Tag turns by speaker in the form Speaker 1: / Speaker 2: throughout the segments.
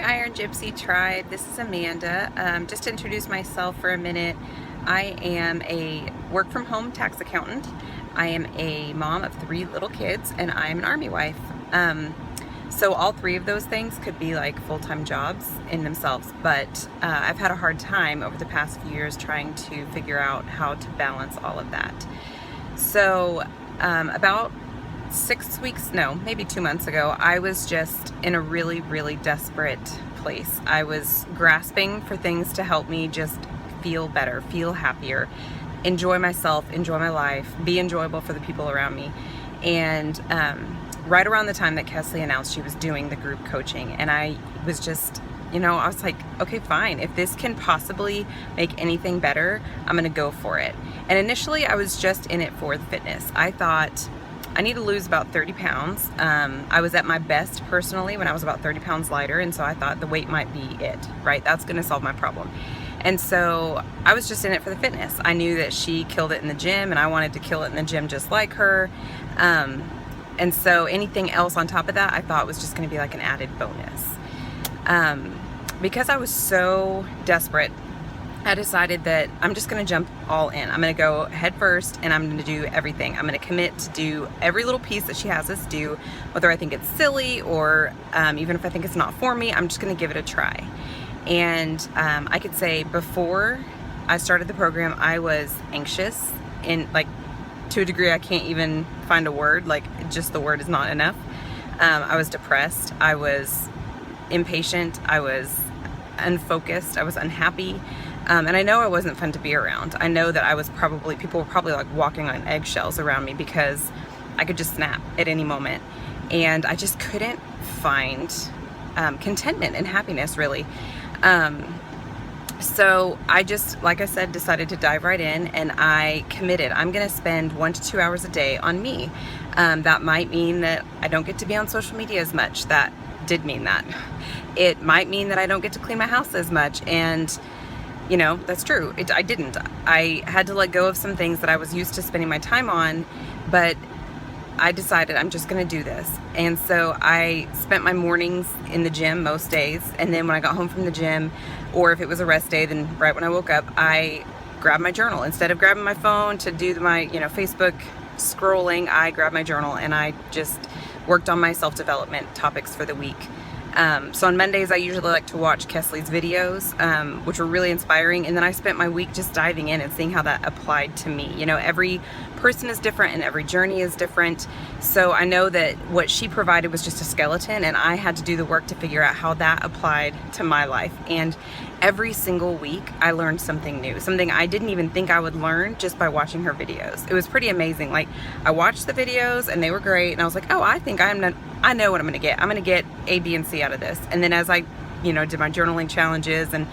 Speaker 1: Hi Iron Gypsy Tribe, this is Amanda. Just to introduce myself for a minute, I am a work from home tax accountant. I am a mom of 3 little kids and I'm an Army wife. So all 3 of those things could be like full-time jobs in themselves, but I've had a hard time over the past few years trying to figure out how to balance all of that. So about 6 weeks, no, maybe 2 months ago, I was just in a really desperate place. I was grasping for things to help me just feel better, feel happier, enjoy myself, enjoy my life, be enjoyable for the people around me. And right around the time that Kesley announced she was doing the group coaching, and I was just, I was like, okay, fine. If this can possibly make anything better, I'm gonna go for it. And initially I was just in it for the fitness. I thought, I need to lose about 30 pounds. I was at my best personally when I was about 30 pounds lighter, and so I thought the weight might be it, right? That's gonna solve my problem. And so I was just in it for the fitness. I knew that she killed it in the gym and I wanted to kill it in the gym just like her. And so anything else on top of that I thought was just gonna be like an added bonus. Because I was so desperate, I decided that I'm just gonna jump all in. I'm gonna go head first and I'm gonna do everything. I'm gonna commit to do every little piece that she has us do, whether I think it's silly or even if I think it's not for me, I'm just gonna give it a try. And I could say before I started the program, I was anxious to a degree I can't even find a word, just the word is not enough. I was depressed, I was impatient, I was unfocused, I was unhappy. And I know I wasn't fun to be around. I know that people were probably like walking on eggshells around me because I could just snap at any moment. And I just couldn't find contentment and happiness really. So I just, like I said, decided to dive right in and I committed. I'm gonna spend 1 to 2 hours a day on me. That might mean that I don't get to be on social media as much. That did mean that. It might mean that I don't get to clean my house as much, and that's true. I didn't. I had to let go of some things that I was used to spending my time on, but I decided I'm just gonna do this. And so I spent my mornings in the gym most days, and then when I got home from the gym, or if it was a rest day, then right when I woke up, I grabbed my journal. Instead of grabbing my phone to do my Facebook scrolling, I grabbed my journal and I just worked on my self-development topics for the week. So on Mondays, I usually like to watch Kesley's videos, which were really inspiring. And then I spent my week just diving in and seeing how that applied to me. Every person is different and every journey is different. So I know that what she provided was just a skeleton, and I had to do the work to figure out how that applied to my life. And every single week I learned something new, something I didn't even think I would learn just by watching her videos. It was pretty amazing. Like, I watched the videos and they were great, and I was like, oh, I know what I'm gonna get. I'm gonna get A, B, and C out of this. And then as I, did my journaling challenges and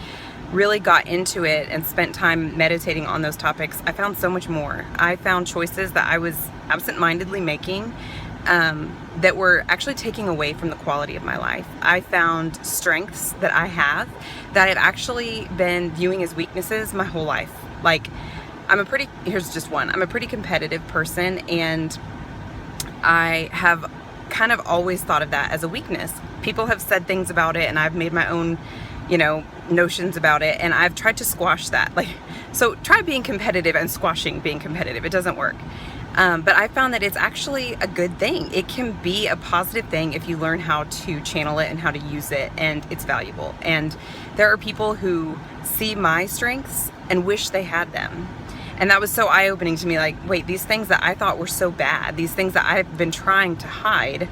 Speaker 1: really got into it and spent time meditating on those topics, I found so much more. I found choices that I was absent-mindedly making that were actually taking away from the quality of my life. I found strengths that I have that I've actually been viewing as weaknesses my whole life. Like, here's just one. I'm a pretty competitive person, and I have kind of always thought of that as a weakness. People have said things about it, and I've made my own, notions about it, and I've tried to squash that. So try being competitive and squashing being competitive. It doesn't work. But I found that it's actually a good thing. It can be a positive thing if you learn how to channel it and how to use it, and it's valuable. And there are people who see my strengths and wish they had them. And that was so eye-opening to me, like, wait, these things that I thought were so bad, these things that I've been trying to hide,